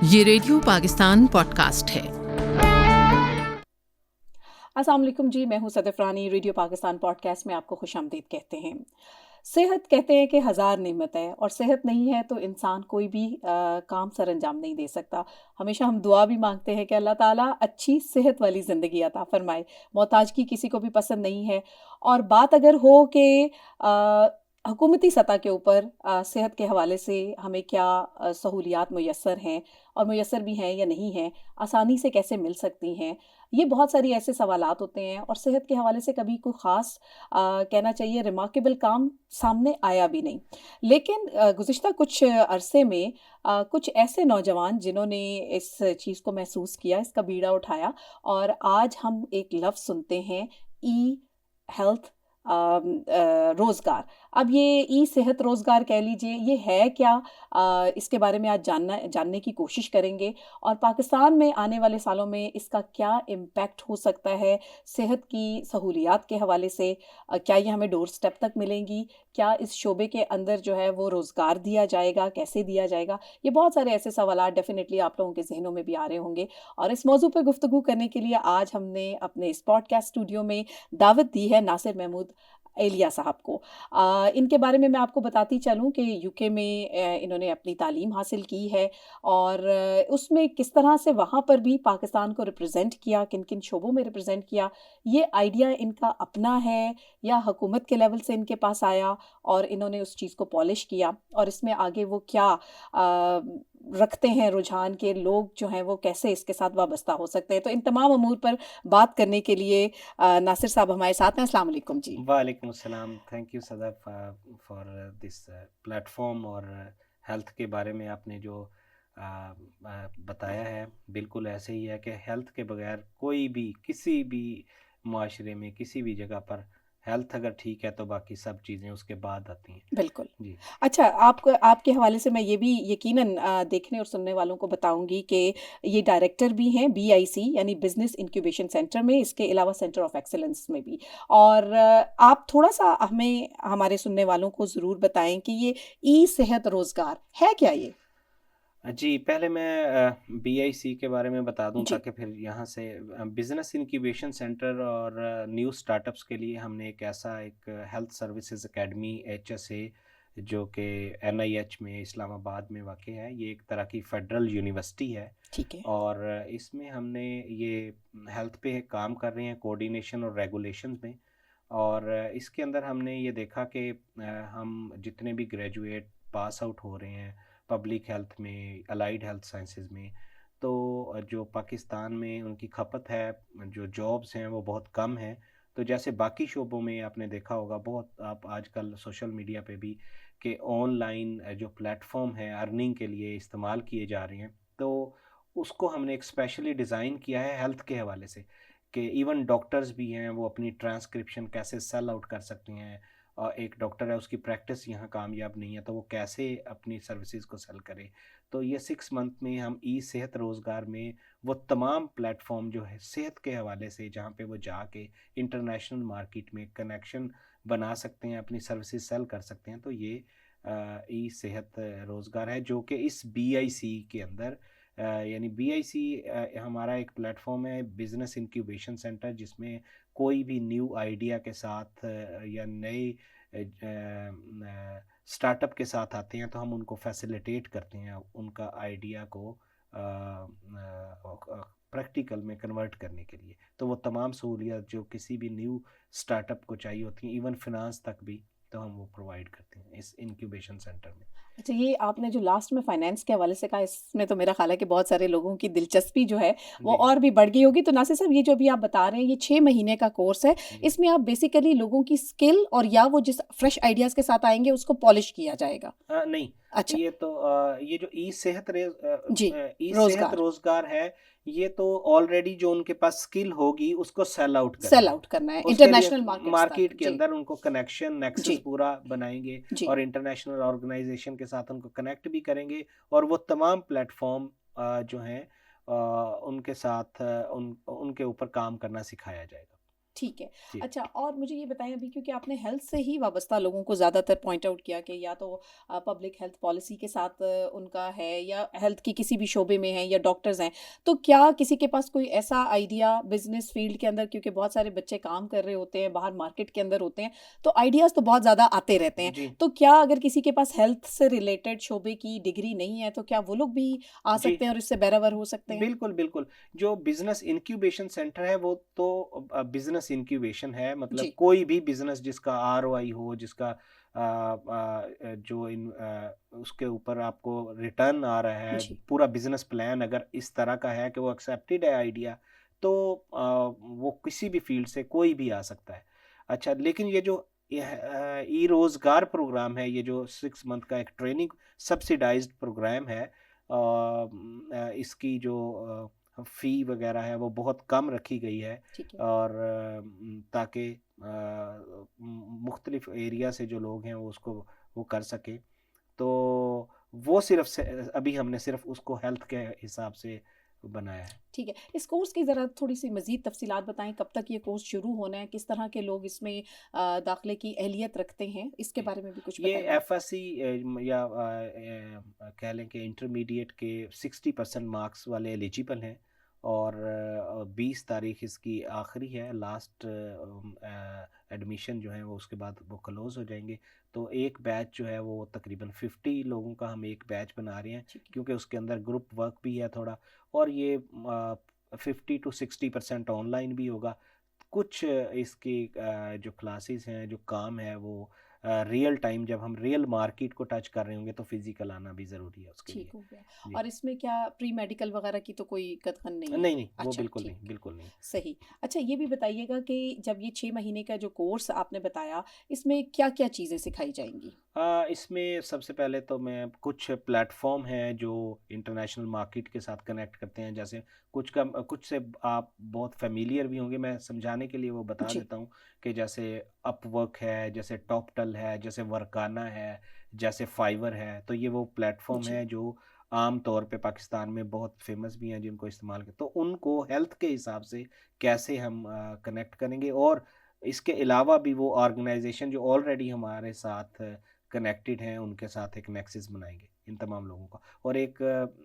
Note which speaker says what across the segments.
Speaker 1: ये radio Pakistan podcast है।
Speaker 2: अस्सलाम वालेकुम जी, मैं हूं सदफ रानी। रेडियो पाकिस्तान पॉडकास्ट में आपको खुशामदीद कहते हैं। सेहत कहते हैं कि हज़ार नेमत है और सेहत नहीं है तो इंसान कोई भी काम सर अंजाम नहीं दे सकता। हमेशा हम दुआ भी मांगते हैं कि अल्लाह ताला अच्छी सेहत वाली ज़िंदगी अता फरमाए। मोहताजगी किसी को भी पसंद नहीं है। और बात अगर हो कि हुकूमती सतह के ऊपर सेहत के हवाले से हमें क्या सहूलियात मुयस्सर हैं और मुयस्सर भी हैं या नहीं हैं, आसानी से कैसे मिल सकती हैं, ये बहुत सारी ऐसे सवालात होते हैं। और सेहत के हवाले से कभी कोई ख़ास कहना चाहिए रिमार्केबल काम सामने आया भी नहीं। लेकिन गुज़िश्ता कुछ अरसे में कुछ ऐसे नौजवान जिन्होंने इस चीज़ को महसूस किया, इसका बीड़ा उठाया और आज हम एक लफ्ज़ सुनते हैं, ई हेल्थ रोज़गार। अब ये ई सेहत रोज़गार कह लीजिए, ये है क्या? इसके बारे में आज जानने की कोशिश करेंगे और पाकिस्तान में आने वाले सालों में इसका क्या इम्पैक्ट हो सकता है सेहत की सहूलियात के हवाले से। क्या ये हमें डोर स्टेप तक मिलेंगी? क्या इस शोबे के अंदर जो है वो रोज़गार दिया जाएगा? कैसे दिया जाएगा? ये बहुत सारे ऐसे सवालात डेफ़िनेटली आप लोगों के ज़हनों में भी आ रहे होंगे और इस मौज़ू पे गुफ्तगू करने के लिए आज हमने अपने इस पॉडकास्ट स्टूडियो में दावत दी है नासिर महमूद एलिया साहब को। इनके बारे में मैं आपको बताती चलूँ कि यूके में इन्होंने अपनी तालीम हासिल की है और उसमें किस तरह से वहाँ पर भी पाकिस्तान को रिप्रेज़ेंट किया, किन-किन शोबों में रिप्रेज़ेंट किया, ये आइडिया इनका अपना है या हुकूमत के लेवल से इनके पास आया और इन्होंने उस चीज़ को पॉलिश किया और इसमें आगे वो क्या रखते हैं रुझान के लोग जो हैं वो कैसे इसके साथ वाबस्ता हो सकते हैं। तो इन तमाम अमूर पर बात करने के लिए नासिर साहब हमारे साथ हैं। अस्सलाम वालेकुम जी।
Speaker 3: वालेकुम अस्सलाम। Thank you Sadaf for this platform. और हेल्थ के बारे में आपने जो बताया है, बिल्कुल ऐसे ही है कि हेल्थ के बगैर कोई भी किसी भी माशरे में किसी भी जगह पर हेल्थ अगर ठीक है तो बाकी सब चीज़ें उसके बाद आती हैं।
Speaker 2: बिल्कुल।
Speaker 3: जी
Speaker 2: अच्छा, आपके हवाले से मैं ये भी यकीनन देखने और सुनने वालों को बताऊँगी कि ये डायरेक्टर भी हैं बीआईसी यानी बिज़नेस इंक्यूबेशन सेंटर में, इसके अलावा सेंटर ऑफ एक्सीलेंस में भी। और आप थोड़ा-सा हमें हमारे सुनने वालों को ज़रूर बताएँ कि ये ई-सेहत रोज़गार है क्या ये?
Speaker 3: जी, पहले मैं बीआईसी के बारे में बता दूं
Speaker 2: जी,
Speaker 3: ताकि फिर यहाँ से बिजनेस इंक्यूबेशन सेंटर और न्यू स्टार्टअप्स के लिए हमने एक हेल्थ सर्विसेज एकेडमी एचएसए जो कि एनआईएच में इस्लामाबाद में वाक़ है। ये एक तरह की फेडरल यूनिवर्सिटी है
Speaker 2: ठीक है।
Speaker 3: और इसमें हमने ये हेल्थ पे काम कर रहे हैं कोऑर्डिनेशन और रेगुलेशंस में। और इसके अंदर हमने ये देखा कि हम जितने भी ग्रेजुएट पास आउट हो रहे हैं पब्लिक हेल्थ में, अलाइड हेल्थ साइंसेज में, तो जो पाकिस्तान में उनकी खपत है, जो जॉब्स हैं वो बहुत कम है। तो जैसे बाकी शोबों में आपने देखा होगा, बहुत आप आजकल सोशल मीडिया पे भी कि ऑनलाइन जो प्लेटफॉर्म है अर्निंग के लिए इस्तेमाल किए जा रहे हैं। तो उसको हमने एक स्पेशली डिज़ाइन किया है हेल्थ के हवाले से कि इवन डॉक्टर्स भी हैं वो अपनी ट्रांसक्रिप्शन कैसे सेल आउट कर सकते हैं। एक डॉक्टर है उसकी प्रैक्टिस यहाँ कामयाब नहीं है तो वो कैसे अपनी सर्विसेज को सेल करे। तो ये 6 मंथ में हम ई सेहत रोज़गार में वो तमाम प्लेटफॉर्म जो है सेहत के हवाले से जहाँ पे वो जाके इंटरनेशनल मार्केट में कनेक्शन बना सकते हैं, अपनी सर्विसेज सेल कर सकते हैं। तो ये ई सेहत रोज़गार है जो कि इस बीआईसी के अंदर यानी बीआईसी हमारा एक प्लेटफॉर्म है बिजनेस इंक्यूबेशन सेंटर, जिसमें कोई भी न्यू आइडिया के साथ या नए स्टार्टअप के साथ आते हैं तो हम उनको फैसिलिटेट करते हैं उनका आइडिया को प्रैक्टिकल में कन्वर्ट करने के लिए। तो वो तमाम सहूलियत जो किसी भी न्यू स्टार्टअप को चाहिए होती हैं, इवन फिनांस तक भी, तो हम वो प्रोवाइड करते हैं इस इंक्यूबेशन सेंटर में।
Speaker 2: अच्छा, ये आपने जो लास्ट में फाइनेंस के हवाले से कहा, इसमें तो मेरा ख़्याल है कि बहुत सारे लोगों की दिलचस्पी जो है वो
Speaker 3: जी
Speaker 2: और भी बढ़ गई होगी। तो नासिर साहब, ये जो अभी आप बता रहे हैं ये 6 महीने का कोर्स है।
Speaker 3: जी
Speaker 2: इसमें आप बेसिकली लोगों की स्किल और या वो जिस फ्रेश आइडियाज़ के साथ आएँगे उसको पॉलिश किया जाएगा।
Speaker 3: नहीं,
Speaker 2: अच्छा,
Speaker 3: ये जो
Speaker 2: जी,
Speaker 3: ई सेहत
Speaker 2: रोज़गार,
Speaker 3: रोजगार है, ये तो ऑलरेडी जो उनके पास स्किल होगी उसको सेल आउट करना
Speaker 2: सेल
Speaker 3: है।
Speaker 2: आउट करना है
Speaker 3: उसके लिए
Speaker 2: इंटरनेशनल मार्केट्स तक।
Speaker 3: मार्केट के
Speaker 2: जी,
Speaker 3: अंदर उनको कनेक्शन नेक्सस
Speaker 2: जी,
Speaker 3: पूरा बनाएंगे
Speaker 2: जी।
Speaker 3: और इंटरनेशनल ऑर्गेनाइजेशन के साथ उनको कनेक्ट भी करेंगे। और वो तमाम प्लेटफॉर्म जो हैं उनके साथ उनके ऊपर काम करना सिखाया जाएगा।
Speaker 2: ठीक है।
Speaker 3: जी
Speaker 2: अच्छा, और मुझे ये बताएँ अभी, क्योंकि आपने हेल्थ से ही वाबस्ता लोगों को ज़्यादातर पॉइंट आउट किया कि या तो पब्लिक हेल्थ पॉलिसी के साथ उनका है, या हेल्थ की किसी भी शोबे में है, या डॉक्टर्स हैं। तो क्या किसी के पास कोई ऐसा आइडिया बिज़नेस फ़ील्ड के अंदर, क्योंकि बहुत सारे बच्चे काम कर रहे होते हैं, बाहर मार्केट के अंदर होते हैं, तो आइडियाज़ तो बहुत ज़्यादा आते रहते हैं।
Speaker 3: जी
Speaker 2: तो क्या अगर किसी के पास हेल्थ से रिलेटेड शोबे की डिग्री नहीं है, तो क्या वो लोग भी आ
Speaker 3: जी
Speaker 2: सकते हैं और इससे बहरावर हो सकते हैं?
Speaker 3: बिल्कुल, बिल्कुल। जो बिज़नेस इंक्यूबेशन सेंटर है वो तो बिज़नेस इंक्यूबेशन है, मतलब
Speaker 2: जी,
Speaker 3: कोई भी बिज़नेस जिसका आरओआई हो, जिसका उसके ऊपर आपको रिटर्न आ रहा है,
Speaker 2: जी,
Speaker 3: पूरा बिज़नेस प्लान अगर इस तरह का है कि वो एक्सेप्टेड है आइडिया, तो वो किसी भी फ़ील्ड से कोई भी आ सकता है। अच्छा, लेकिन ये जो ई-रोज़गार प्रोग्राम है, ये जो 6 मंथ का एक ट्रेनिंग सब्सिडाइज़्ड प्रोग्राम है, इसकी जो फ़ी वगैरह है वो बहुत कम रखी गई है,
Speaker 2: ठीक है।
Speaker 3: और ताकि मुख्तलिफ एरिया से जो लोग हैं वो उसको वो कर सकें। तो वो सिर्फ से अभी हमने सिर्फ उसको हेल्थ के हिसाब से बनाया है।
Speaker 2: ठीक है। इस कोर्स की ज़रा थोड़ी-सी मज़ीद तफ़सीलात बताएँ, कब तक ये कोर्स शुरू होना है? किस तरह के लोग इसमें दाखिले की अहलियत रखते हैं? इसके
Speaker 3: जी।
Speaker 2: बारे में भी कुछ
Speaker 3: ये
Speaker 2: बताइए।
Speaker 3: एफएससी या कह लें कि इंटरमीडिएट के 60% मार्क्स वाले एलिजिबल हैं, और 20 तारीख इसकी आखिरी है, लास्ट एडमिशन जो है वो उसके बाद वो क्लोज़ हो जाएँगे। तो एक बैच जो है वो तकरीबन 50 लोगों का हम एक बैच बना रहे हैं,
Speaker 2: ठीक है।
Speaker 3: क्योंकि उसके अंदर ग्रुप वर्क भी है थोड़ा, और ये 50 टू 60% ऑनलाइन भी होगा। कुछ इसकी जो क्लासेस हैं, जो काम है वो रियल टाइम, जब हम रियल मार्केट को टच कर रहे होंगे तो फिजिकल आना भी ज़रूरी है उसके
Speaker 2: ठीक
Speaker 3: लिए।
Speaker 2: हो गया।
Speaker 3: जी।
Speaker 2: और इसमें क्या प्री मेडिकल वगैरह की तो कोई कतगन नहीं है?
Speaker 3: नहीं, नहीं, वो
Speaker 2: अच्छा,
Speaker 3: बिल्कुल
Speaker 2: ठीक
Speaker 3: नहीं,
Speaker 2: है।
Speaker 3: बिल्कुल नहीं।
Speaker 2: सही। अच्छा, ये भी बताइएगा कि जब ये 6 महीने का जो कोर्स आपने बताया, इसमें क्या-क्या चीज़ें सिखाई जाएँगी?
Speaker 3: इसमें सबसे पहले तो मैं कुछ प्लेटफ़ॉर्म हैं जो इंटरनेशनल मार्केट के साथ कनेक्ट करते हैं, जैसे कुछ से आप बहुत फ़ैमिलियर भी होंगे, मैं समझाने के लिए वो बता
Speaker 2: जी,
Speaker 3: देता हूँ कि जैसे अपवर्क है, जैसे टॉपटल है, जैसे वर्काना है, जैसे फाइवर है। तो ये वो प्लेटफ़ॉर्म
Speaker 2: जी।
Speaker 3: हैं जो आम तौर पे पाकिस्तान में बहुत फ़ेमस भी हैं, जिनको इस्तेमाल कर, तो उनको हेल्थ के हिसाब से कैसे हम कनेक्ट करेंगे, और इसके अलावा भी वो ऑर्गेनाइज़ेशन जो ऑलरेडी हमारे साथ कनेक्टेड हैं, उनके साथ एक नेक्सस बनाएँगे इन तमाम लोगों का। और एक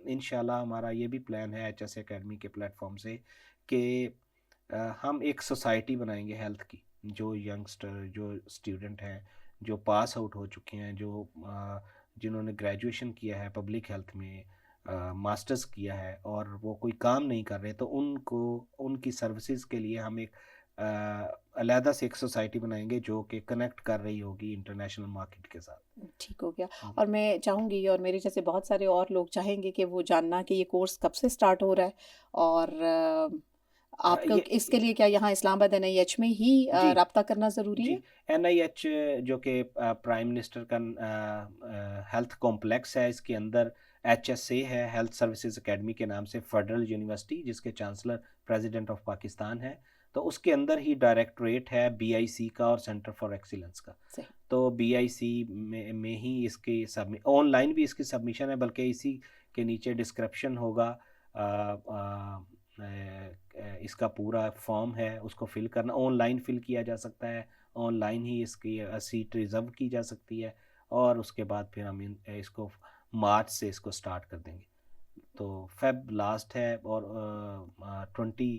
Speaker 3: इंशाल्लाह हमारा ये भी प्लान है एचएस एकेडमी के प्लेटफ़ॉर्म से कि हम एक सोसाइटी बनाएँगे हेल्थ की, जो यंगस्टर, जो स्टूडेंट हैं, जो पास आउट हो चुके हैं, जो जिन्होंने ग्रेजुएशन किया है पब्लिक हेल्थ में, मास्टर्स किया है और वो कोई काम नहीं कर रहे, तो उनको उनकी सर्विसेज़ के लिए हम एक अ, अलहदा से एक सोसाइटी बनाएँगे जो कि कनेक्ट कर रही होगी इंटरनेशनल मार्केट के साथ।
Speaker 2: ठीक हो गया।
Speaker 3: जी।
Speaker 2: और मैं चाहूँगी, और मेरे जैसे बहुत सारे और लोग चाहेंगे कि वो जानना कि ये कोर्स कब से स्टार्ट हो रहा है, और आपको
Speaker 3: ये
Speaker 2: इसके लिए क्या यहाँ इस्लामाबाद एनआईएच में ही
Speaker 3: जी,
Speaker 2: राब्ता करना ज़रूरी
Speaker 3: जी।
Speaker 2: है?
Speaker 3: एनआईएच जो कि प्राइम मिनिस्टर का हेल्थ कॉम्प्लेक्स है, इसके अंदर एचएसए है, हेल्थ सर्विसेज एकेडमी के नाम से फेडरल यूनिवर्सिटी, जिसके चांसलर प्रेसिडेंट ऑफ पाकिस्तान है। तो उसके अंदर ही डायरेक्टरेट है बीआईसी का और सेंटर फॉर एक्सीलेंस का।
Speaker 2: सही।
Speaker 3: तो बीआईसी में ही इसकी ऑनलाइन भी इसकी सबमिशन है, बल्कि इसी के नीचे डिस्क्रिप्शन होगा। अ, अ, इसका पूरा फॉर्म है, उसको फिल करना ऑनलाइन फिल किया जा सकता है, ऑनलाइन ही इसकी सीट रिज़र्व की जा सकती है, और उसके बाद फिर हम इसको मार्च से इसको स्टार्ट कर देंगे। तो फेब लास्ट है, और 20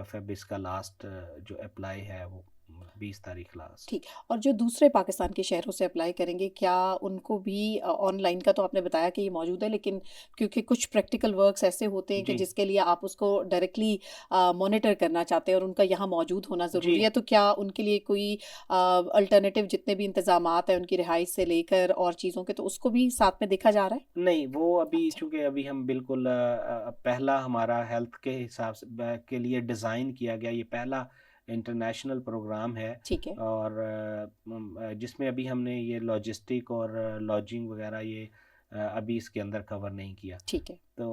Speaker 3: फेब इसका लास्ट जो अप्लाई है वो 20 तारीख लास्ट।
Speaker 2: ठीक। और जो दूसरे पाकिस्तान के शहरों से अप्लाई करेंगे, क्या उनको भी ऑनलाइन का तो आपने बताया कि ये मौजूद है, लेकिन क्योंकि कुछ प्रैक्टिकल वर्क्स ऐसे होते हैं कि
Speaker 3: जी,
Speaker 2: जिसके लिए आप उसको डायरेक्टली मॉनिटर करना चाहते हैं और उनका यहाँ मौजूद होना
Speaker 3: जी।
Speaker 2: ज़रूरी है, तो क्या उनके लिए कोई अल्टरनेटिव जितने भी इंतज़ामात हैं उनकी रिहाइश से लेकर और चीज़ों के, तो उसको भी साथ में देखा जा रहा है?
Speaker 3: नहीं, वो अभी
Speaker 2: अच्छा,
Speaker 3: चूँकि अभी हम बिल्कुल पहला हमारा हेल्थ के हिसाब से के लिए डिज़ाइन किया गया ये पहला इंटरनेशनल प्रोग्राम है,
Speaker 2: ठीक है,
Speaker 3: और जिसमें अभी हमने ये लॉजिस्टिक और लॉजिंग वगैरह ये अभी इसके अंदर कवर नहीं किया।
Speaker 2: ठीक है।
Speaker 3: तो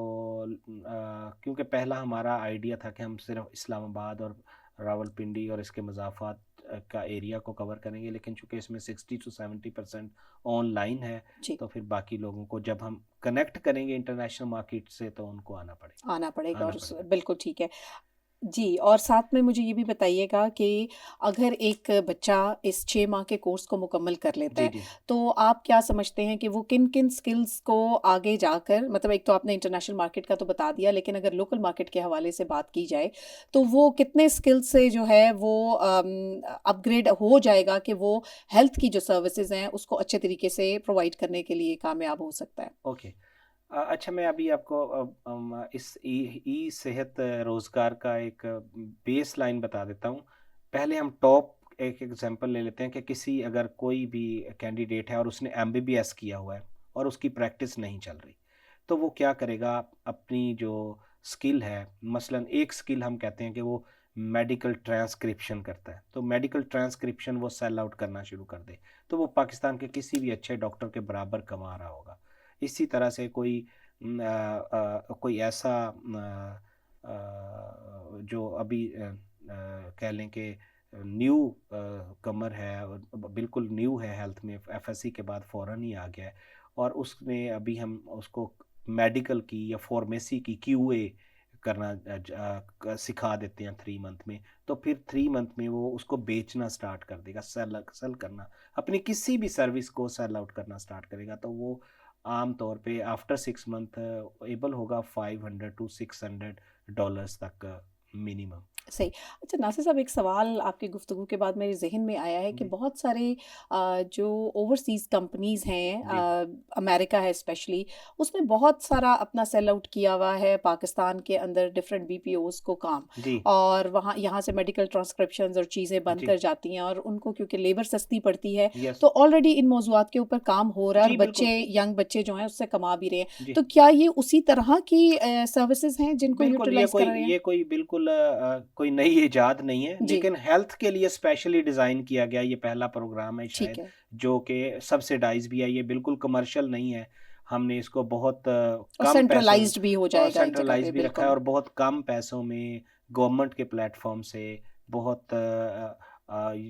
Speaker 3: क्योंकि पहला हमारा आइडिया था कि हम सिर्फ इस्लामाबाद और रावलपिंडी और इसके मज़ाफ़ात का एरिया को कवर करेंगे, लेकिन चूँकि इसमें 60 टू 70% ऑनलाइन है,
Speaker 2: जी।
Speaker 3: तो फिर बाकी लोगों को जब हम कनेक्ट करेंगे इंटरनेशनल मार्केट से तो उनको आना पड़ेगा,
Speaker 2: आना पड़ेगा,
Speaker 3: आना
Speaker 2: और
Speaker 3: पड़ेगा।
Speaker 2: बिल्कुल ठीक है। जी, और साथ में मुझे ये भी बताइएगा कि अगर एक बच्चा इस 6 माह के कोर्स को मुकम्मल कर लेता
Speaker 3: जी,
Speaker 2: है,
Speaker 3: जी।
Speaker 2: तो आप क्या समझते हैं कि वो किन-किन स्किल्स को आगे जाकर, मतलब एक तो आपने इंटरनेशनल मार्केट का तो बता दिया, लेकिन अगर लोकल मार्केट के हवाले से बात की जाए, तो वो कितने स्किल्स से जो है वो अपग्रेड हो जाएगा कि वो हेल्थ की जो सर्विसेज़ हैं, उसको अच्छे तरीके से प्रोवाइड करने के लिए कामयाब हो सकता है?
Speaker 3: ओके। अच्छा, मैं अभी आपको इस ई ई सेहत रोज़गार का एक बेस लाइन बता देता हूँ। पहले हम टॉप एक एग्जांपल ले लेते हैं कि किसी अगर कोई भी कैंडिडेट है और उसने एमबीबीएस किया हुआ है और उसकी प्रैक्टिस नहीं चल रही, तो वो क्या करेगा? अपनी जो स्किल है, मसलन एक स्किल हम कहते हैं कि वो मेडिकल ट्रांसक्रिप्शन करता है, तो मेडिकल ट्रांसक्रिप्शन वो सेल आउट करना शुरू कर दे, तो वो पाकिस्तान के किसी भी अच्छे डॉक्टर के बराबर कमा रहा होगा। इसी तरह से कोई ऐसा जो अभी कह लें कि न्यू कमर है और बिल्कुल न्यू है हेल्थ में, एफएससी के बाद फ़ौरन ही आ गया है, और उसमें अभी हम उसको मेडिकल की या फार्मेसी की क्यूए करना सिखा देते हैं 3 मंथ में, तो फिर 3 मंथ में वो उसको बेचना स्टार्ट कर देगा, सेल सेल करना, अपनी किसी भी सर्विस को सेल आउट करना स्टार्ट करेगा, तो वो आम तौर पे आफ्टर 6 मंथ एबल होगा $500 to $600 तक मिनिमम।
Speaker 2: सही। अच्छा नासिर साहब, एक सवाल आपकी गुफ्तगू के बाद मेरे ज़हन में आया है कि
Speaker 3: जी,
Speaker 2: बहुत सारे जो ओवरसीज़ कंपनीज़ हैं,
Speaker 3: जी,
Speaker 2: अमेरिका है स्पेशली, उसने बहुत सारा अपना सेल आउट किया हुआ है पाकिस्तान के अंदर डिफरेंट बीपीओज़ को काम,
Speaker 3: जी,
Speaker 2: और वहाँ यहाँ से मेडिकल ट्रांसक्रिप्शंस और चीज़ें
Speaker 3: जी,
Speaker 2: बनकर जाती हैं, और उनको क्योंकि लेबर सस्ती पड़ती है,
Speaker 3: यस,
Speaker 2: तो ऑलरेडी इन मौज़ूआत के ऊपर काम हो रहा है
Speaker 3: जी,
Speaker 2: और
Speaker 3: बिल्कुल,
Speaker 2: बच्चे, यंग बच्चे जो हैं उससे कमा भी रहे हैं।
Speaker 3: जी।
Speaker 2: तो क्या ये उसी तरह की सर्विसेज़ हैं जिनको
Speaker 3: बिल्कुल,
Speaker 2: यूटिलाइज़ कर रहे हैं?
Speaker 3: ये कोई बिल्कुल कोई नई इजाद नहीं है,
Speaker 2: जी,
Speaker 3: लेकिन हेल्थ के लिए स्पेशली डिज़ाइन किया गया ये पहला प्रोग्राम है
Speaker 2: ठीक
Speaker 3: शायद,
Speaker 2: है।
Speaker 3: जो कि सब्सिडाइज़ भी है, ये बिल्कुल कमर्शियल नहीं है। हमने इसको बहुत
Speaker 2: और
Speaker 3: कम पैसों
Speaker 2: सेंट्रलाइज़्ड भी हो जाएगा एक जगह
Speaker 3: सेंट्रलाइज़
Speaker 2: पे,
Speaker 3: भी रखा है,
Speaker 2: बिल्कुल।
Speaker 3: और बहुत कम पैसों में गवर्नमेंट के प्लेटफ़ॉर्म से बहुत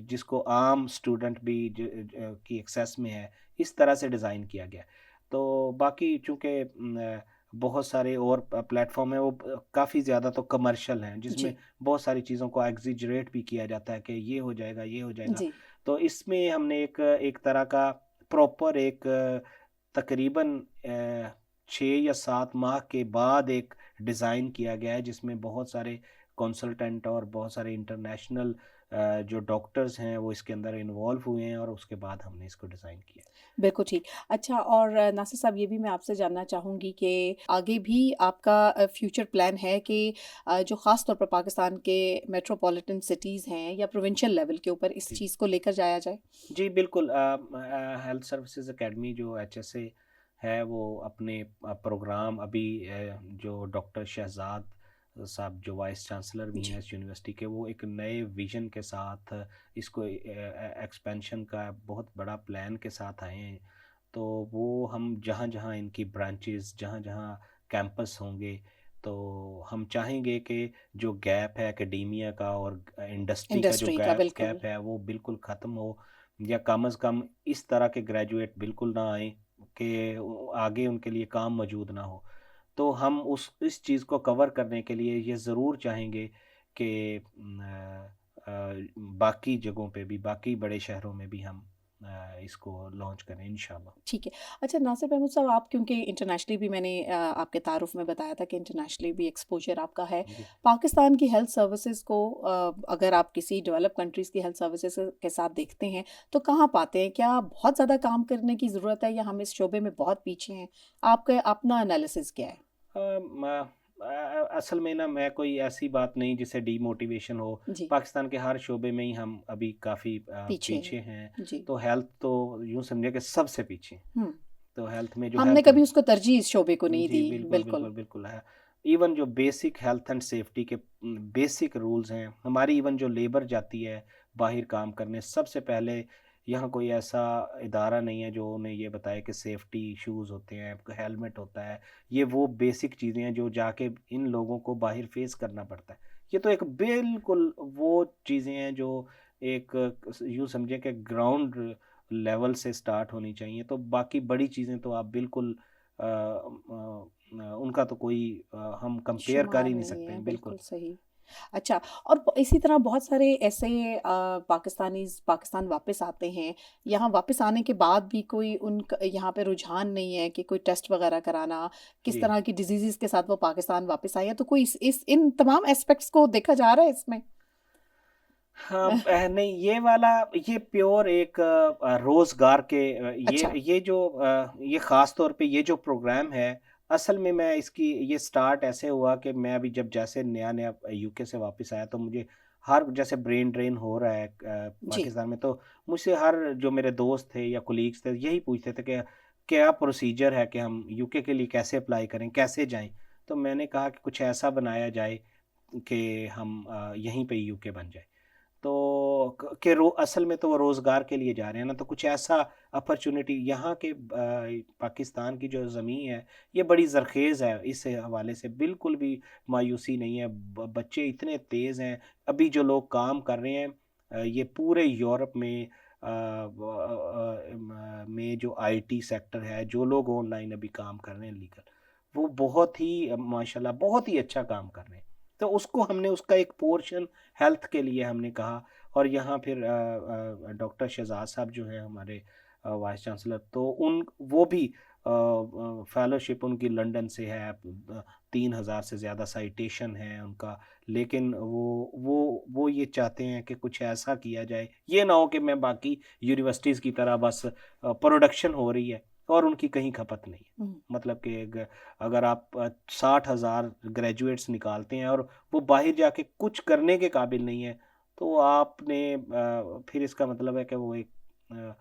Speaker 3: जिसको आम स्टूडेंट भी की एक्सेस में है, इस तरह से डिज़ाइन किया गया है। तो बाकी चूँकि बहुत सारे और प्लेटफ़ॉर्म हैं, वो काफ़ी ज़्यादा तो कमर्शियल हैं, जिसमें
Speaker 2: जी,
Speaker 3: बहुत सारी चीज़ों को एक्ज़ैजरेट भी किया जाता है कि ये हो जाएगा, ये हो जाएगा।
Speaker 2: जी,
Speaker 3: तो इसमें हमने एक एक तरह का प्रॉपर एक तकरीबन 6 या 7 माह के बाद एक डिज़ाइन किया गया है, जिसमें बहुत सारे कंसल्टेंट और बहुत सारे इंटरनेशनल जो डॉक्टर्स हैं, वो इसके अंदर इन्वॉल्व हुए हैं, और उसके बाद हमने इसको डिज़ाइन किया है।
Speaker 2: बिल्कुल ठीक। अच्छा, और नासिर साहब, ये भी मैं आपसे जानना चाहूँगी कि आगे भी आपका फ्यूचर प्लान है कि जो ख़ास तौर पर पाकिस्तान के मेट्रोपॉलिटन सिटीज़ हैं या प्रोविंशियल लेवल के ऊपर इस
Speaker 3: जी।
Speaker 2: चीज़ को लेकर जाया जाए?
Speaker 3: जी, बिल्कुल। हेल्थ सर्विसेज एकेडमी जो एचएसए है, वो अपने प्रोग्राम अभी जो डॉक्टर शहजाद साहब जो वाइस चांसलर भी हैं
Speaker 2: जी,
Speaker 3: इस यूनिवर्सिटी के, वो एक नए विजन के साथ इसको एक्सपेंशन का बहुत बड़ा प्लान के साथ आए हैं। तो वो हम जहाँ जहाँ इनकी ब्रांचेस, जहाँ जहाँ कैंपस होंगे, तो हम चाहेंगे कि जो गैप है एकेडेमिया का और इंडस्ट्री का, जो
Speaker 2: इंडस्ट्री का,
Speaker 3: गैप
Speaker 2: बिल्कुल।
Speaker 3: गैप है, वो बिल्कुल ख़त्म हो, या कम अज़ कम इस तरह के ग्रेजुएट बिल्कुल ना आएँ कि आगे उनके लिए काम मौजूद ना हो। तो हम उस इस चीज़ को कवर करने के लिए ये ज़रूर चाहेंगे कि बाकी जगहों पे भी, बाकी बड़े शहरों में भी हम इसको लॉन्च करें इंशाल्लाह।
Speaker 2: ठीक है। अच्छा नासिर महमूद साहब, आप क्योंकि इंटरनेशनली भी, मैंने आपके तारुफ़ में बताया था कि इंटरनेशनली भी एक्सपोज़र आपका है।
Speaker 3: जी।
Speaker 2: पाकिस्तान की हेल्थ सर्विसेज़ को अगर आप किसी डेवलप्ड कंट्रीज़ की हेल्थ सर्विसेज़ के साथ देखते हैं, तो कहाँ पाते हैं? क्या बहुत ज़्यादा काम करने की ज़रूरत है या हम इस शोबे में बहुत पीछे हैं? आपका अपना एनालिसिस क्या है?
Speaker 3: असल में ना, मैं कोई ऐसी बात नहीं जिससे डीमोटिवेशन हो।
Speaker 2: जी,
Speaker 3: पाकिस्तान के हर शोबे में ही हम अभी काफ़ी
Speaker 2: पीछे
Speaker 3: पीछे
Speaker 2: हैं।
Speaker 3: हैं।
Speaker 2: जी।
Speaker 3: तो हेल्थ तो यूँ समझिए कि सबसे पीछे हैं।
Speaker 2: हुँ।
Speaker 3: तो हेल्थ में जो
Speaker 2: हमने
Speaker 3: हेल्थ,
Speaker 2: कभी उसको तरजीह इस शोबे को नहीं
Speaker 3: जी,
Speaker 2: दी,
Speaker 3: बिल्कुल,
Speaker 2: बिल्कुल।
Speaker 3: बिल्कुल, बिल्कुल है। इवन जो बेसिक हेल्थ एंड सेफ्टी के बेसिक रूल्स हैं, हमारी इवन जो लेबर जाती है बाहर काम करने, सबसे पहले यहाँ कोई ऐसा इदारा नहीं है जो उन्हें ये बताए कि सेफ्टी शूज़ होते हैं, हेलमेट होता है। ये वो बेसिक चीज़ें हैं जो जाके इन लोगों को बाहर फेस करना पड़ता है। ये तो एक बिल्कुल वो चीज़ें हैं जो एक यूँ समझें कि ग्राउंड लेवल से स्टार्ट होनी चाहिए। तो बाकी बड़ी चीज़ें तो आप बिल्कुल उनका तो कोई हम कंपेयर कर
Speaker 2: शुमार
Speaker 3: ही नहीं
Speaker 2: नहीं
Speaker 3: सकते
Speaker 2: है,
Speaker 3: हैं, बिल्कुल।
Speaker 2: बिल्कुल सही। अच्छा, और इसी तरह बहुत सारे ऐसे पाकिस्तानीज़ पाकिस्तान वापस आते हैं, यहाँ वापस आने के बाद भी कोई यहाँ पे रुझान नहीं है कि कोई टेस्ट वगैरह कराना, किस
Speaker 3: जी।
Speaker 2: तरह की डिज़ीज़ेज़ के साथ वो पाकिस्तान वापस आए हैं, तो कोई इस इन तमाम एस्पेक्ट्स को देखा जा रहा है इसमें?
Speaker 3: हाँ, नहीं, ये वाला, ये प्योर एक रोज़गार के,
Speaker 2: अच्छा,
Speaker 3: ये ख़ास तौर पे ये जो प्रोग्राम है, असल में मैं इसकी ये स्टार्ट ऐसे हुआ कि मैं अभी जब जैसे नया-नया यूके से वापस आया, तो मुझे हर जैसे ब्रेन ड्रेन हो रहा है
Speaker 2: जी।
Speaker 3: पाकिस्तान में, तो मुझसे हर जो मेरे दोस्त थे या कोलीग्स थे, यही पूछते थे कि क्या प्रोसीजर है कि हम यूके के लिए कैसे अप्लाई करें, कैसे जाएँ? तो मैंने कहा कि कुछ ऐसा बनाया जाए कि हम यहीं पे यूके बन जाए। तो असल में तो वो रोज़गार के लिए जा रहे हैं ना, तो कुछ ऐसा अपॉर्चुनिटी यहाँ के पाकिस्तान की जो ज़मीन है, ये बड़ी ज़रख़ेज़ है, इस हवाले से बिल्कुल भी मायूसी नहीं है। बच्चे इतने तेज़ हैं, अभी जो लोग काम कर रहे हैं, ये पूरे यूरोप में में जो आईटी सेक्टर है, जो लोग ऑनलाइन अभी काम कर रहे हैं लीगल, वो बहुत ही माशाल्लाह बहुत ही अच्छा काम कर रहे हैं। तो उसको हमने उसका एक पोर्शन हेल्थ के लिए हमने कहा। और यहाँ फिर डॉक्टर शहजाद साहब जो हैं हमारे वाइस चांसलर, तो उन वो भी फेलोशिप उनकी लंदन से है, 3,000 से ज़्यादा साइटेशन है उनका। लेकिन वो ये चाहते हैं कि कुछ ऐसा किया जाए, ये ना हो कि मैं बाकी यूनिवर्सिटीज़ की तरह बस प्रोडक्शन हो रही है और उनकी कहीं खपत नहीं है।
Speaker 2: हुँ,
Speaker 3: मतलब कि अगर आप 60,000 ग्रेजुएट्स निकालते हैं और वो बाहर जाके कुछ करने के काबिल नहीं है, तो आपने फिर इसका मतलब है कि वो एक अ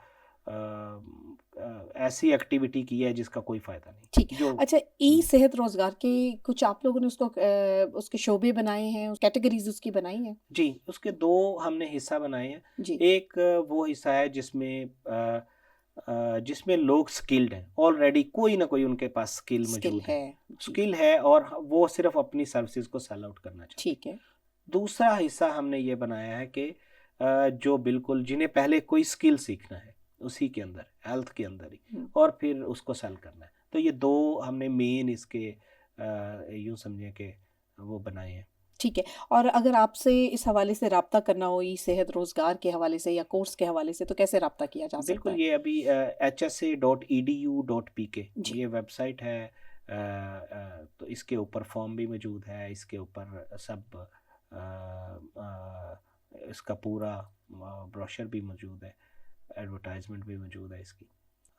Speaker 3: ऐसी एक्टिविटी की है जिसका कोई फ़ायदा
Speaker 2: ठीक।
Speaker 3: नहीं। जो
Speaker 2: अच्छा, ई
Speaker 3: हुँ,
Speaker 2: सेहत रोज़गार के कुछ आप लोगों ने उसके शोबे बनाए हैं, कैटेगरीज़ उसकी बनाई हैं?
Speaker 3: जी, उसके 2 हमने हिस्सा बनाए हैं।
Speaker 2: जी,
Speaker 3: एक वो हिस्सा है जिसमें लोग स्किल्ड हैं, ऑलरेडी कोई ना कोई उनके पास स्किल
Speaker 2: स्किल
Speaker 3: मौजूद है।
Speaker 2: है। जी,
Speaker 3: स्किल है और वो सिर्फ़ अपनी सर्विसेज़ को सेल आउट करना चाहते हैं।
Speaker 2: ठीक है।
Speaker 3: दूसरा हिस्सा हमने ये बनाया है कि जो बिल्कुल जिन्हें पहले कोई स्किल सीखना है, उसी के अंदर, हेल्थ के अंदर ही,
Speaker 2: हुँ।
Speaker 3: और फिर उसको सेल करना है। तो ये 2 हमने मेन इसके यूँ समझिए कि वो बनाए हैं।
Speaker 2: ठीक है, और अगर आपसे इस हवाले से राब्ता करना हो ई सेहत रोज़गार के हवाले से या कोर्स के हवाले से, तो कैसे राब्ता किया जा सकता
Speaker 3: बिल्कुल,
Speaker 2: है?
Speaker 3: ये अभी hsa.edu.pk
Speaker 2: जी,
Speaker 3: ये वेबसाइट है। तो इसके ऊपर फॉर्म भी मौजूद है, इसके ऊपर सब इसका पूरा ब्रोशर भी मौजूद है, एडवर्टाइजमेंट भी मौजूद है इसकी।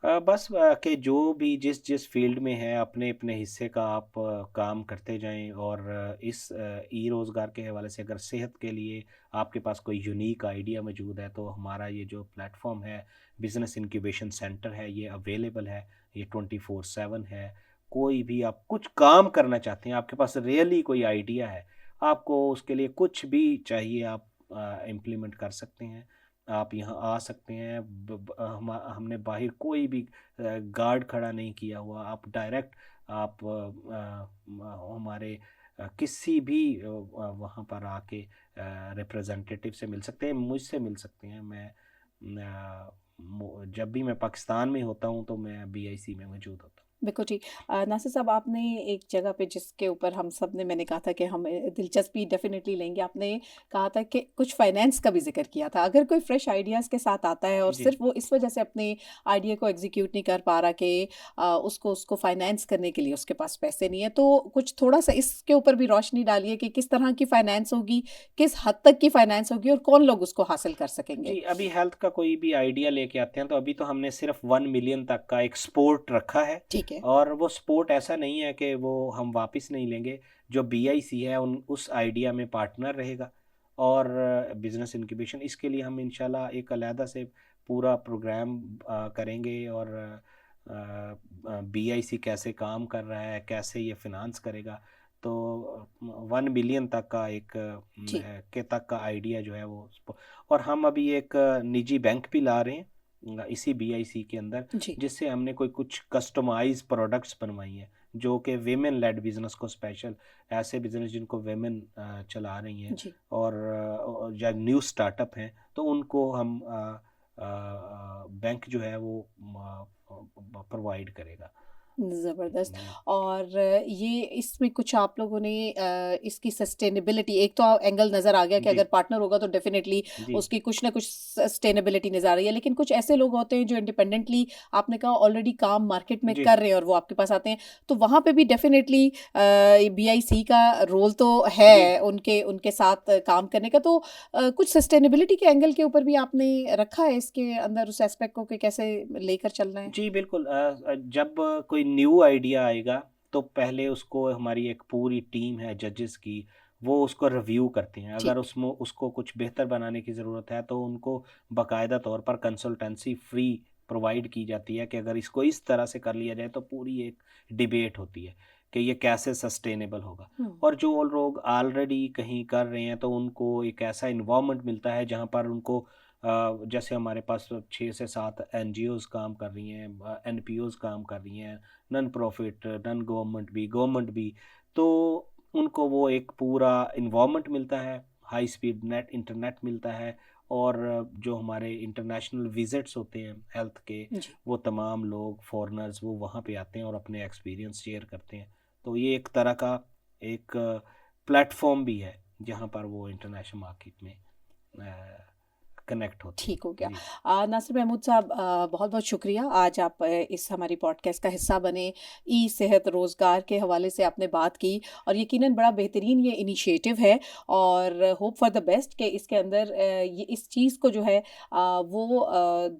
Speaker 3: बस कि जो भी जिस जिस फील्ड में है, अपने अपने हिस्से का आप काम करते जाएं। और इस ई रोज़गार के हवाले से अगर सेहत के लिए आपके पास कोई यूनिक आइडिया मौजूद है, तो हमारा ये जो प्लेटफॉर्म है, बिजनेस इंक्यूबेशन सेंटर है, ये अवेलेबल है, ये 24/7 है। कोई भी आप कुछ काम करना चाहते हैं, आपके पास रियली कोई आइडिया है, आपको उसके लिए कुछ भी चाहिए, आप इम्प्लीमेंट कर सकते हैं। आप यहाँ आ सकते हैं। हमने बाहर कोई भी गार्ड खड़ा नहीं किया हुआ, आप डायरेक्ट आप हमारे किसी भी वहाँ पर आके रिप्रेजेंटेटिव से मिल सकते हैं, मुझसे मिल सकते हैं। जब भी मैं पाकिस्तान में होता हूँ, तो मैं बीआईसी में मौजूद होता हूँ।
Speaker 2: बिल्कुल ठीक। नासिर साहब, आपने एक जगह पे जिसके ऊपर हम सब ने मैंने कहा था कि हम दिलचस्पी डेफ़िनेटली लेंगे, आपने कहा था कि कुछ फ़ाइनेंस का भी ज़िक्र किया था। अगर कोई फ्रेश आइडियाज़ के साथ आता है और
Speaker 3: जी।
Speaker 2: सिर्फ़ वो इस वजह से अपने आइडिया को एग्ज़ीक्यूट नहीं कर पा रहा कि उसको उसको फ़ाइनेंस करने के लिए उसके पास पैसे नहीं है, तो कुछ थोड़ा-सा इसके ऊपर भी रोशनी डालिए कि किस तरह की फ़ाइनेंस होगी, किस हद तक की फ़ाइनेंस होगी और कौन लोग उसको हासिल कर सकेंगे?
Speaker 3: जी, अभी हेल्थ का कोई भी आइडिया लेके आते हैं, तो अभी तो हमने सिर्फ 1 मिलियन तक का एक सपोर्ट रखा है।
Speaker 2: ठीक है।
Speaker 3: और वो सपोर्ट ऐसा नहीं है कि वो हम वापस नहीं लेंगे। जो बीआईसी है उन उस आइडिया में पार्टनर रहेगा। और बिजनेस इंक्यूबेशन, इसके लिए हम इंशाल्लाह एक अलहदा से पूरा प्रोग्राम करेंगे। और बीआईसी कैसे काम कर रहा है, कैसे ये फिनांस करेगा, तो 1 मिलियन तक का एक
Speaker 2: जी,
Speaker 3: के तक का आइडिया जो है वो। और हम अभी एक निजी बैंक भी ला रहे हैं इसी बीआईसी के अंदर,
Speaker 2: जी,
Speaker 3: जिससे हमने कोई कुछ कस्टमाइज प्रोडक्ट्स बनवाई हैं, जो कि वेमेन लेड बिजनेस को स्पेशल, ऐसे बिजनेस जिनको वेमेन चला रही हैं,
Speaker 2: जी।
Speaker 3: और या न्यू स्टार्टअप हैं, तो उनको हम बैंक जो है वो प्रोवाइड करेगा।
Speaker 2: ज़बरदस्त।
Speaker 3: जी
Speaker 2: और ये इसमें कुछ आप लोगों ने इसकी सस्टेनेबिलिटी, एक तो एंगल नज़र आ गया कि
Speaker 3: जी
Speaker 2: अगर पार्टनर होगा तो डेफ़िनेटली
Speaker 3: जी
Speaker 2: उसकी कुछ ना कुछ सस्टेनेबिलिटी नज़र आ रही है। लेकिन कुछ ऐसे लोग होते हैं जो इंडिपेंडेंटली, आपने कहा ऑलरेडी काम मार्केट में
Speaker 3: जी
Speaker 2: कर रहे हैं और वो आपके पास आते हैं, तो वहाँ पे भी डेफ़िनेटली बीआईसी का रोल तो है
Speaker 3: जी
Speaker 2: उनके उनके साथ काम करने का। तो कुछ सस्टेनेबिलिटी के एंगल के ऊपर भी आपने रखा है इसके अंदर उस एस्पेक्ट को कि कैसे लेकर चलना है?
Speaker 3: जी, बिल्कुल। जब कोई न्यू आइडिया आएगा तो पहले उसको, हमारी एक पूरी टीम है जजेस की, वो उसको रिव्यू करते हैं। अगर
Speaker 2: ठीक है।
Speaker 3: उसमें उसको कुछ बेहतर बनाने की ज़रूरत है तो उनको बाकायदा तौर पर कंसल्टेंसी फ्री प्रोवाइड की जाती है कि अगर इसको इस तरह से कर लिया जाए तो पूरी एक डिबेट होती है कि ये कैसे सस्टेनेबल होगा।
Speaker 2: हुँ।
Speaker 3: और जो लोग ऑलरेडी कहीं कर रहे हैं तो उनको एक ऐसा इन्वायरमेंट मिलता है जहाँ पर उनको जैसे हमारे पास 6 से 7 एनजीओज़ काम कर रही हैं, एनपीओज़ काम कर रही हैं, नॉन प्रॉफिट, नॉन गवर्नमेंट भी। तो उनको वो एक पूरा इन्वायरमेंट मिलता है, हाई स्पीड इंटरनेट मिलता है। और जो हमारे इंटरनेशनल विजिट्स होते हैं हेल्थ के,
Speaker 2: जी।
Speaker 3: वो तमाम लोग फॉरेनर्स वो वहाँ पे आते हैं और अपने एक्सपीरियंस शेयर करते हैं। तो ये एक तरह का एक प्लेटफॉर्म भी है जहाँ पर वो इंटरनेशनल मार्केट में कनेक्ट होते हैं।
Speaker 2: ठीक हो गया।
Speaker 3: जी
Speaker 2: नासिर महमूद साहब, बहुत-बहुत शुक्रिया, आज आप इस हमारी पॉडकास्ट का हिस्सा बने। ई-सेहत रोज़गार के हवाले से आपने बात की और यकीनन बड़ा बेहतरीन ये इनिशिएटिव है और होप फॉर द बेस्ट कि इसके अंदर ये इस चीज़ को जो है वो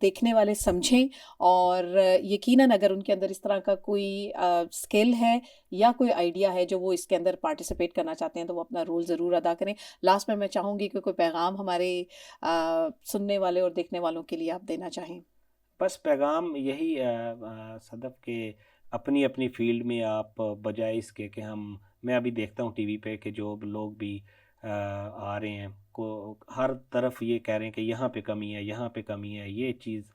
Speaker 2: देखने वाले समझें और यकीनन अगर उनके अंदर इस तरह का कोई स्किल है या कोई आइडिया है जो वो इसके अंदर पार्टिसिपेट करना चाहते हैं, तो वो अपना रोल ज़रूर अदा करें। लास्ट में मैं चाहूँगी कि कोई पैगाम हमारे सुनने वाले और देखने वालों के लिए आप देना चाहें?
Speaker 3: बस पैगाम यही सदफ के अपनी अपनी फील्ड में आप बजाय इसके कि हम, मैं अभी देखता हूँ टीवी पे कि जो लोग भी आ रहे हैं को हर तरफ ये कह रहे हैं कि यहाँ पे कमी है, यहाँ पे कमी है, ये चीज़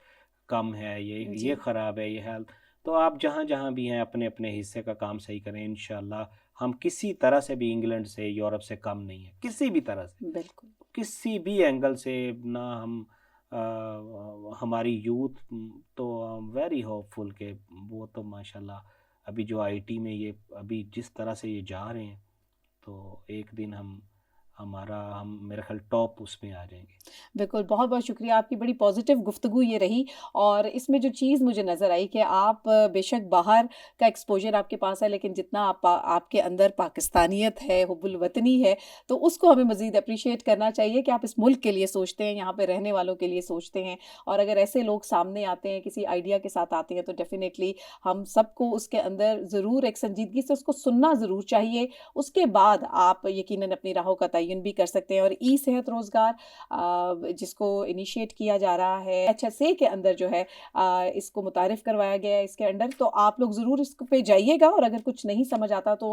Speaker 3: कम है, ये
Speaker 2: जी।
Speaker 3: ख़राब है, ये हेल्थ। तो आप जहाँ जहाँ भी हैं अपने अपने हिस्से का काम सही करें, इंशाल्लाह हम किसी तरह से भी इंग्लैंड से, यूरोप से कम नहीं है, किसी भी तरह से,
Speaker 2: बिल्कुल।
Speaker 3: किसी भी एंगल से ना हम। हमारी यूथ तो वेरी होपफुल के वो तो माशाल्लाह अभी जो आईटी में ये अभी जिस तरह से ये जा रहे हैं, तो एक दिन हम मेरे ख्याल टॉप उसमें आ जाएंगे।
Speaker 2: बिल्कुल, बहुत-बहुत शुक्रिया, आपकी बड़ी पॉज़िटिव गुफ्तगू ये रही और इसमें जो चीज़ मुझे नज़र आई कि आप बेशक बाहर का एक्सपोज़र आपके पास है, लेकिन जितना आपके अंदर पाकिस्तानियत है, हुब्बुल वतनी है, तो उसको हमें मज़ीद एप्रिशिएट करना चाहिए कि आप इस मुल्क के लिए सोचते हैं, यहाँ पे रहने वालों के लिए सोचते हैं। और अगर ऐसे लोग सामने आते हैं, किसी आइडिया के साथ आते हैं, तो डेफ़िनेटली हम सबको उसके अंदर ज़रूर एक संजीदगी से उसको सुनना ज़रूर चाहिए। उसके बाद आप यकीनन अपनी राहों का तयन भी कर सकते हैं और ई-सेहत रोज़गार जिसको इनिशिएट किया जा रहा है एचएसए के अंदर जो है, इसको मुतारिफ करवाया गया है इसके अंडर, तो आप लोग ज़रूर इस पे जाइएगा और अगर कुछ नहीं समझ आता तो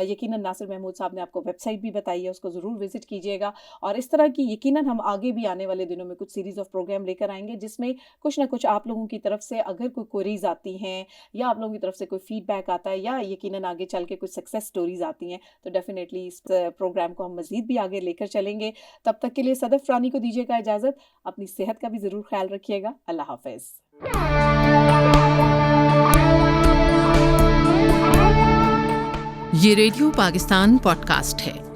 Speaker 2: यकीनन नासिर महमूद साहब ने आपको वेबसाइट भी बताई है, उसको ज़रूर विजिट कीजिएगा। और इस तरह की यकीनन हम आगे भी आने वाले दिनों में कुछ सीरीज़ ऑफ प्रोग्राम लेकर आएंगे जिसमें कुछ ना कुछ आप लोगों की तरफ से अगर कोई क्वेरीज आती हैं या आप लोगों की तरफ से कोई फीडबैक आता है या यकीनन आगे चल के कुछ सक्सेस स्टोरीज आती हैं, तो डेफिनेटली इस प्रोग्राम को हम मज़ीद भी आगे लेकर चलेंगे। तब तक के लिए सदफ रानी को दीजिएगा इजाज़त। अपनी सेहत का भी ज़रूर ख्याल रखिएगा। अल्लाह हाफ़िज़।
Speaker 1: ये रेडियो पाकिस्तान पॉडकास्ट है।